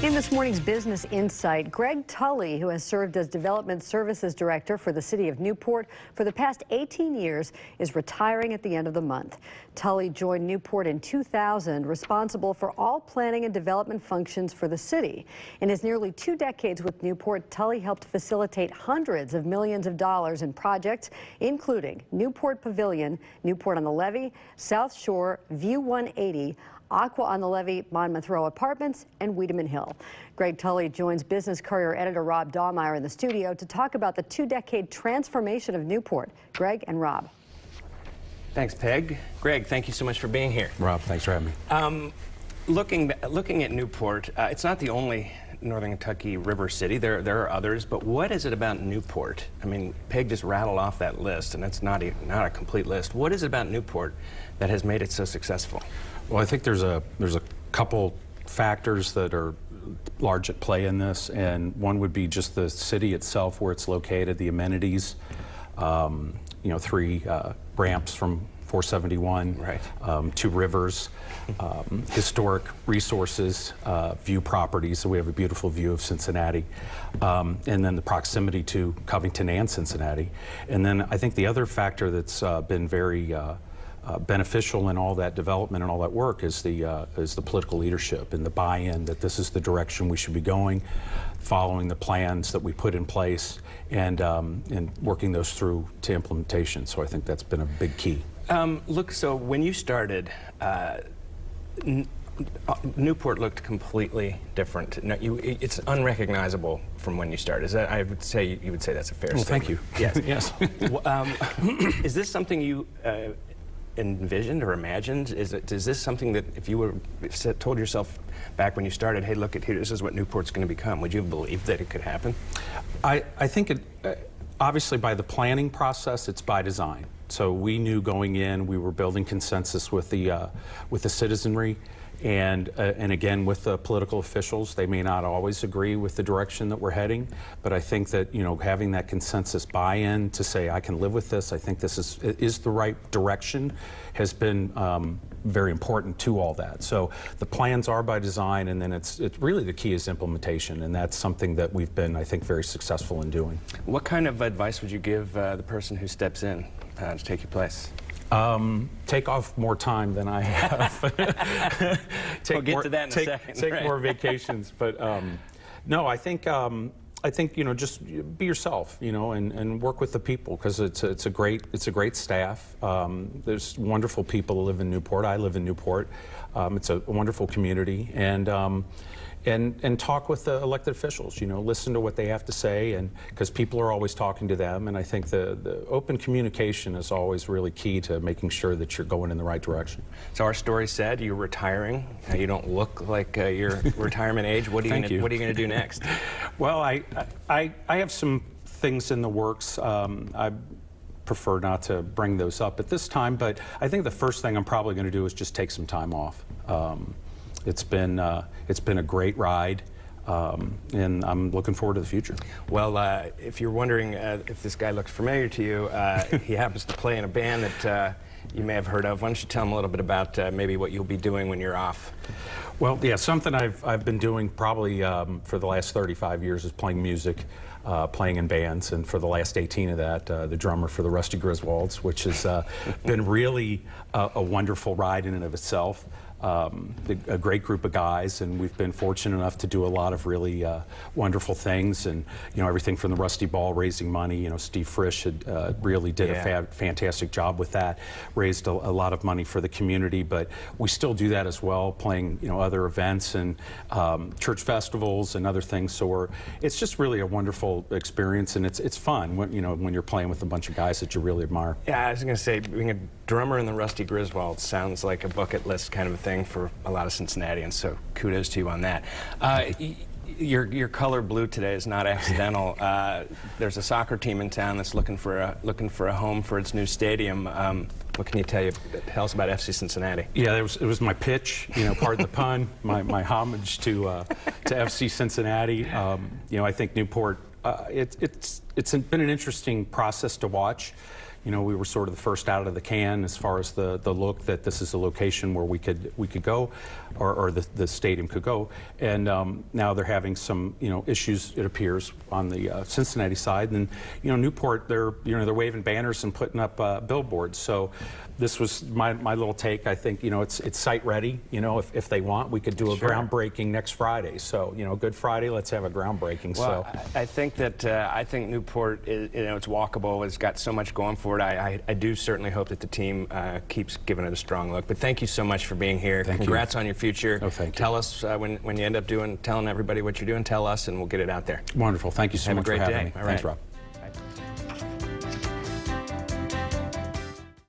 In this morning's Business Insight, Greg Tully, who has served as Development Services Director for the City of Newport for the past 18 years, is retiring at the end of the month. Tully joined Newport in 2000, responsible for all planning and development functions for the city. In his nearly 2 decades with Newport, Tully helped facilitate hundreds of millions of dollars in projects, including Newport Pavilion, Newport on the Levee, South Shore, View 180, Aqua on the Levee, Monmouth Row Apartments, and Wiedemann Hill. Greg Tully joins Business Courier editor Rob Dahlmeyer in the studio to talk about the 2-decade transformation of Newport. Greg and Rob. Thanks, Peg. Greg, thank you so much for being here. Rob, thanks for having me. Looking at Newport, it's not the only Northern Kentucky river city. There are others, but what is it about Newport? I mean, Peg just rattled off that list, and it's not a complete list. What is it about Newport that has made it so successful? Well, I think there's a couple factors that are large at play in this, and one would be just the city itself, where it's located, the amenities. 3 ramps from 471, right. 2 rivers, historic resources, view properties. So we have a beautiful view of Cincinnati, and then the proximity to Covington and Cincinnati. And then I think the other factor that's been very beneficial in all that development and all that work is the political leadership and the buy-in that this is the direction we should be going, following the plans that we put in place, and working those through to implementation. So I think that's been a big key. So when you started, Newport looked completely different. No, it's unrecognizable from when you started. I would say you would say that's a fair statement. Thank you. Yes. Yes. Is this something you envisioned or imagined? Is this something that if you were told yourself back when you started, hey, look at here, this is what Newport's going to become, would you have believed that it could happen? I think obviously by the planning process, it's by design. So we knew going in, we were building consensus with the citizenry, and again with the political officials. They may not always agree with the direction that we're heading, but I think that having that consensus buy-in to say I can live with this, I think this is the right direction, has been very important to all that. So the plans are by design, and then it's really the key is implementation, and that's something that we've been, I think, very successful in doing. What kind of advice would you give the person who steps in to take your place? Take off more time than I have. We'll get to that in a second. Take more vacations, but no, I think just be yourself, and work with the people, because it's a great staff. There's wonderful people who live in Newport. I live in Newport. It's a wonderful community, and talk with the elected officials. Listen to what they have to say, and because people are always talking to them. And I think the open communication is always really key to making sure that you're going in the right direction. So our story said you're retiring. You don't look like you're retirement age. What are you going to do next? Well, I have some things in the works. I prefer not to bring those up at this time, but I think the first thing I'm probably going to do is just take some time off. It's been a great ride, and I'm looking forward to the future. Well, if you're wondering if this guy looks familiar to you, he happens to play in a band that you may have heard of. Why don't you tell him a little bit about maybe what you'll be doing when you're off? Well, yeah, something I've been doing probably for the last 35 years is playing music, playing in bands, and for the last 18 of that, the drummer for the Rusty Griswolds, which has been really a wonderful ride in and of itself. A great group of guys, and we've been fortunate enough to do a lot of really wonderful things, and everything from the Rusty Ball, raising money. Steve Frisch had really did a fantastic job with that, raised a lot of money for the community. But we still do that as well, playing other events and church festivals and other things. So it's just really a wonderful experience, and it's fun when when you're playing with a bunch of guys that you really admire. Yeah, I was going to say, being a drummer in the Rusty Griswolds sounds like a bucket list kind of a thing for a lot of Cincinnatians, so kudos to you on that. Your color blue today is not accidental. There's a soccer team in town that's looking for a home for its new stadium. What can you tell us about FC Cincinnati? Yeah, it was my pitch. Pardon the pun. My homage to FC Cincinnati. I think Newport. It's been an interesting process to watch. we were sort of the first out of the can as far as the look that this is a location where we could go, or the stadium could go. And now they're having some issues, it appears, on the Cincinnati side. And Newport, they're waving banners and putting up billboards. So this was my little take. I think it's site ready. If they want, we could do a groundbreaking next Friday. So Good Friday, let's have a groundbreaking. Well, I think that I think Newport is, it's walkable. It's got so much going for it. I do certainly hope that the team keeps giving it a strong look. But thank you so much for being here. Congrats on your future. Oh, thank you. Tell us when you end up telling everybody what you're doing. Tell us, and we'll get it out there. Wonderful. Thank you so much for having me. Have a great day. Thanks, Rob.